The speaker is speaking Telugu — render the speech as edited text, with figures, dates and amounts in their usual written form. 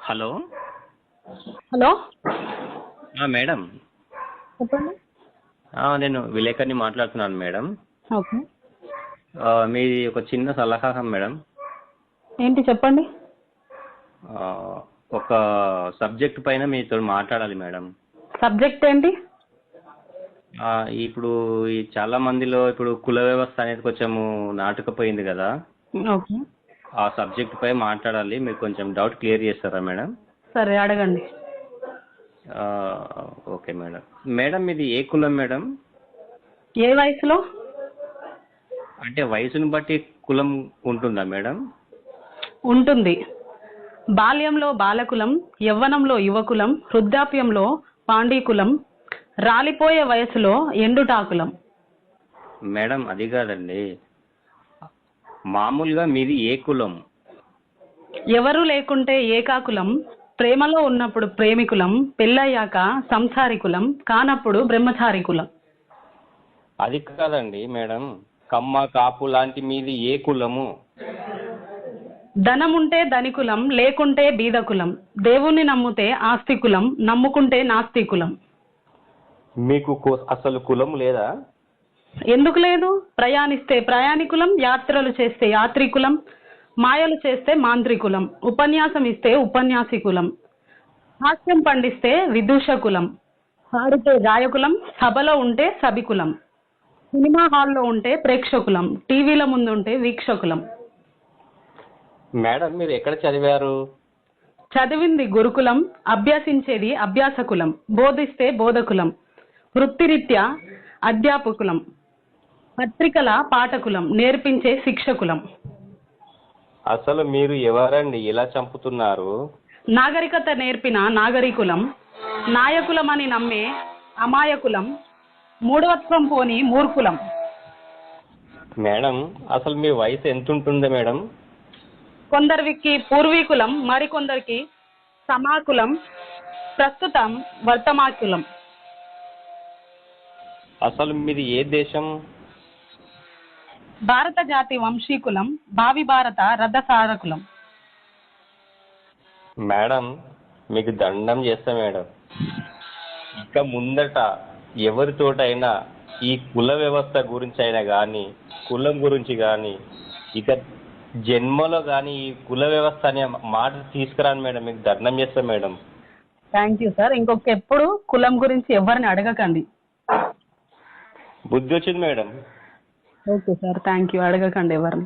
Hello hello madam. చెప్పండి. నేను విలేకరిని మాట్లాడుతున్నాను మేడం. ఓకే. మీది ఒక చిన్న సలహా మేడం. ఏంటి చెప్పండి. ఆ, ఒక సబ్జెక్ట్ పైన మీతో మాట్లాడాలి మేడం. సబ్జెక్ట్ ఏంటి? ఇప్పుడు ఈ చాలా మందిలో ఇప్పుడు కుల వ్యవస్థ అనేది కొంచెము నాటుకుపోయింది కదా. ఓకే. ఆ సబ్జెక్ట్ పై మాట్లాడాలి. మీరు కొంచెం డౌట్ క్లియర్ చేస్తారా మేడం? సరే అడగండి. ఆ, ఓకే మేడం. మేడం మీది ఏ కులం మేడం? ఏ వయసులో? అంటే వయసుని బట్టి కులం ఉంటుందా మేడం? ఉంటుంది. బాల్యంలో బాలకులం, యవ్వనంలో యువకులం, వృద్ధాప్యంలో పాండీకులం, రాలిపోయే వయసులో ఎండుటాకులం. మేడం అది కాదండి, మామూలుగా మీది ఏ కులం? ఎవరు లేకుంటే ఏకాకులం, ప్రేమలో ఉన్నప్పుడు ప్రేమికులం, పెళ్ళయ్యాక సంసారికులం, కానప్పుడు బ్రహ్మచారికులం. అది కాదండి మేడం, కమ్మ కాపు లాంటి మీది ఏ కులము? ధనముంటే ధనికులం, లేకుంటే బీదకులం, దేవుణ్ణి నమ్మితే ఆస్తికులం, నమ్ముకుంటే నాస్తికులం. మీకు అసలు కులం లేదా? ఎందుకు లేదు? ప్రయాణిస్తే ప్రయాణికులం, యాత్రలు చేస్తే యాత్రికులం, మాయలు చేస్తే మాంత్రికులం, ఉపన్యాసం ఇస్తే ఉపన్యాసికులం, హాస్యం పండిస్తే విదూషకులం, పాడితే గాయకులం, సభలో ఉంటే సభికులం, సినిమా హాల్లో ఉంటే ప్రేక్షకులం, టీవీల ముందు ఉంటే వీక్షకులం. మేడం మీరు ఎక్కడ చదివారు? చదివింది గురుకులం, అభ్యసించేది అభ్యాసకులం, బోధిస్తే బోధకులం, వృత్తిరీత్యా అధ్యాపకులం, పత్రికల పాఠకులం, నేర్పించే శిక్షకులం. అసలు మీరు ఎవరండి ఇలా చంపుతున్నారు? నాగరికత నేర్పిన నాగరికులం, నాయకులమని నమ్మే అమాయకులం, మూఢత్వం పోని మూర్ఖులం. మేడం అసలు మీ వయసు ఎంత ఉంటుంది మేడం? కొందరికి పూర్వీకులం, మరికొందరికి సమాకులం, ప్రస్తుతం వర్తమాకులం. అసలు మీది ఏ దేశం? భారత జాతి వంశీకులం, భావి భారత రథసారకులం. మేడం మీకు దండం చేస్తా మేడం, ఇక ముందట ఎవరితోటైనా ఈ కుల వ్యవస్థ గురించి అయినా కానీ, కులం గురించి కానీ, ఇక జన్మలో కానీ ఈ కుల వ్యవస్థ అనే మాట తీసుకురాను మేడం. మీకు దండం చేస్తా మేడం. Thank you sir. ఇంకొక ఎప్పుడు కులం గురించి ఎవరిని అడగకండి. బుద్ధి వచ్చింది madam. Okay sir, thank you. అడగకండి ఎవరిని.